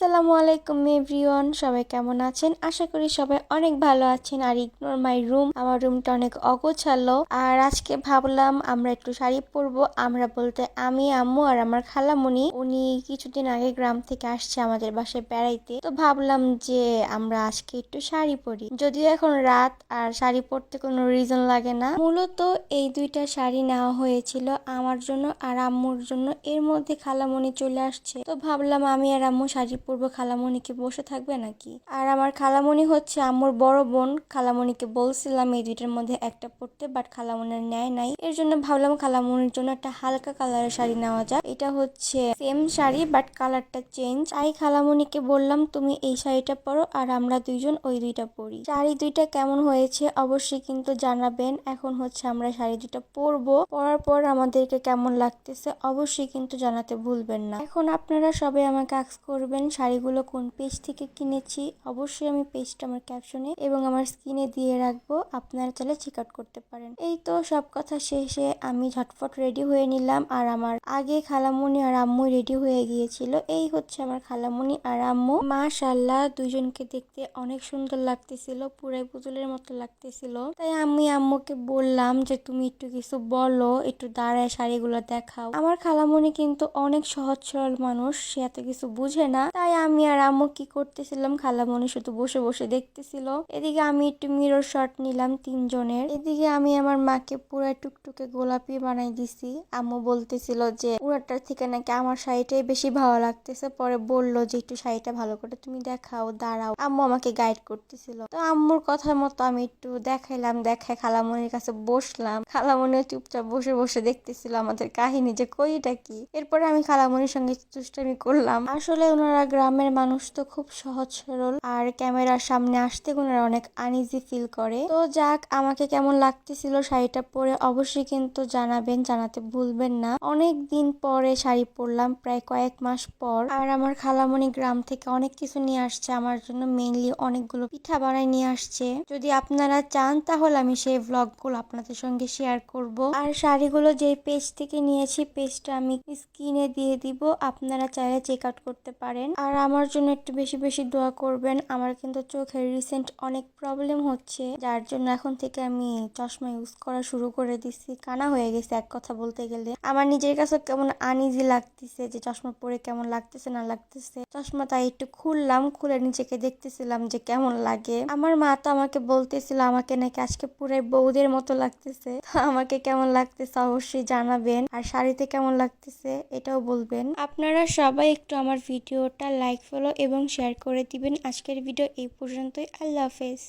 আসসালামু আলাইকুম এভরিওয়ান, সবাই কেমন আছেন? আশা করি সবাই অনেক ভালো আছেন। আর ইগনোর মাই রুম, আমার রুমটা অনেক অগোছালো। আর আজকে ভাবলাম আমরা একটু শাড়ি পরবো। আমরা বলতে আমি, আম্মু আর আমার খালামণি। উনি কিছুদিন আগে গ্রাম থেকে আসছে আমাদের বাসায় বেড়াইতে, তো ভাবলাম যে আমরা আজকে একটু শাড়ি পরি। যদিও এখন রাত আর শাড়ি পরতে কোনো রিজন লাগে না। মূলত এই দুইটা শাড়ি নেওয়া হয়েছিল আমার জন্য আর আম্মুর জন্য। এর মধ্যে খালামণি চলে আসছে, তো ভাবলাম আমি আর আম্মু শাড়ি পরবো, খালামণিকে বসে থাকবে নাকি। আর আমার খালামণি হচ্ছে আম্মুর বড় বোন। খালামণিকে বলছিলাম এই দুইটার মধ্যে একটা পরতে, বাট খালামণির নেয় নাই। এর জন্য ভাবলাম খালামণির জন্য একটা হালকা কালারের শাড়ি নেওয়া যাক। এটা হচ্ছে সেম শাড়ি বাট কালারটা চেঞ্জ। তাই খালামণিকে বললাম তুমি এই শাড়িটা পরো আর আমরা দুইজন ওই দুইটা পরি। শাড়ি দুইটা কেমন হয়েছে অবশ্যই কিন্তু জানাবেন। এখন হচ্ছে আমরা শাড়ি দুইটা পরবো, পরার পর আমাদেরকে কেমন লাগতেছে অবশ্যই কিন্তু জানাতে ভুলবেন না। এখন আপনারা সবাই আমাকে আস্ক করবেন শাড়িগুলো কোন পেজ থেকে কিনেছি। অবশ্যই আমি পেজটা আমার ক্যাপশনে এবং আমার স্ক্রিনে দিয়ে রাখবো, আপনারা চাইলে চেক আউট করতে পারেন। এই তো সব কথা শেষে আমি ঝটফট রেডি হয়ে নিলাম আর আমার আগে খালামণি আর আম্মু রেডি হয়ে গিয়েছিল। এই হচ্ছে আমার খালামণি আর আম্মু। মাশাআল্লাহ, দুইজনকে দেখতে অনেক সুন্দর লাগতেছিল, পুরাই পুতুলের মতো লাগতেছিল। তাই আমি আম্মুকে বললাম যে তুমি একটু কিছু বলো, একটু দাঁড়ায় শাড়িগুলো দেখাও। আমার খালামণি কিন্তু অনেক সহজ সরল মানুষ, সে এত কিছু বুঝে না। তাই আমি আর আম্মু কি করতেছিলাম, খালামণি শুধু বসে বসে দেখতেছিল। এদিকে আমি একটু মিরর শট নিলাম তিনজনের। এদিকে আমি আমার মাকে পুরো টুকটুকে গোলাপি বানাই দিছি। আম্মু বলতেছিল যে পুরাটার থেকে নাকি আমার শাড়িটাই বেশি ভালো লাগতেছে। পরে বললো যে একটু শাড়িটা ভালো করে তুমি দেখাও, দাঁড়াও। আম্মু আমাকে গাইড করতেছিল, তো আম্মুর কথা মতো আমি একটু দেখাইলাম। দেখায় খালামণির কাছে বসলাম। খালামণিও চুপচাপ বসে বসে দেখতেছিল আমাদের কাহিনী যে কইটা কি। এরপরে আমি খালামণির সঙ্গে দুষ্টামি করলাম। আসলে ওনারা গ্রামের মানুষ তো খুব সহজ সরল, আর ক্যামেরার সামনে আসতে ওনারা অনেক আনইজি ফিল করে। তো যাক, আমাকে কেমন লাগতেছিল শাড়িটা পরে অবশ্যই কিন্তু জানাবেন, জানাতে ভুলবেন না। অনেক দিন পরে শাড়ি পরলাম, প্রায় কয়েক মাস পর। আর আমার খালামণি গ্রাম থেকে অনেক কিছু নিয়ে আসছে আমার জন্য, মেইনলি অনেকগুলো পিঠা বানাই নিয়ে আসছে। যদি আপনারা চান তাহলে আমি সেই ভ্লগগুলো আপনাদের সঙ্গে শেয়ার করব। আর শাড়িগুলো যে পেজ থেকে নিয়েছি পেজটা আমি স্ক্রিনে দিয়ে দিব, আপনারা চাইলে চেক আউট করতে পারেন। আর আমার জন্য একটু বেশি বেশি দোয়া করবেন। আমার কিন্তু চোখের রিসেন্ট অনেক প্রবলেম হচ্ছে, যার জন্য এখন থেকে আমি চশমা ইউজ করা শুরু করে দিছি। কানা হয়ে গেছে এক কথা বলতে গেলে। আমার নিজের কাছে কেমন আনইজি লাগতেছে যে চশমা পরে কেমন লাগতেছে না লাগতেছে। চশমা তাই একটু খুললাম, খুলে নিজেকে দেখতেছিলাম যে কেমন লাগে। আমার মা তো আমাকে বলতেছিল আমাকে নাকি আজকে পুরাই বউদের মতো লাগতেছে। আমাকে কেমন লাগতেছে অবশ্যই জানাবেন, আর শাড়িতে কেমন লাগতেছে এটাও বলবেন। আপনারা সবাই একটু আমার ভিডিওটা লাইক, ফলো এবং শেয়ার করে দিবেন। আজকের ভিডিও এই পর্যন্তই। আল্লাহ হাফেজ।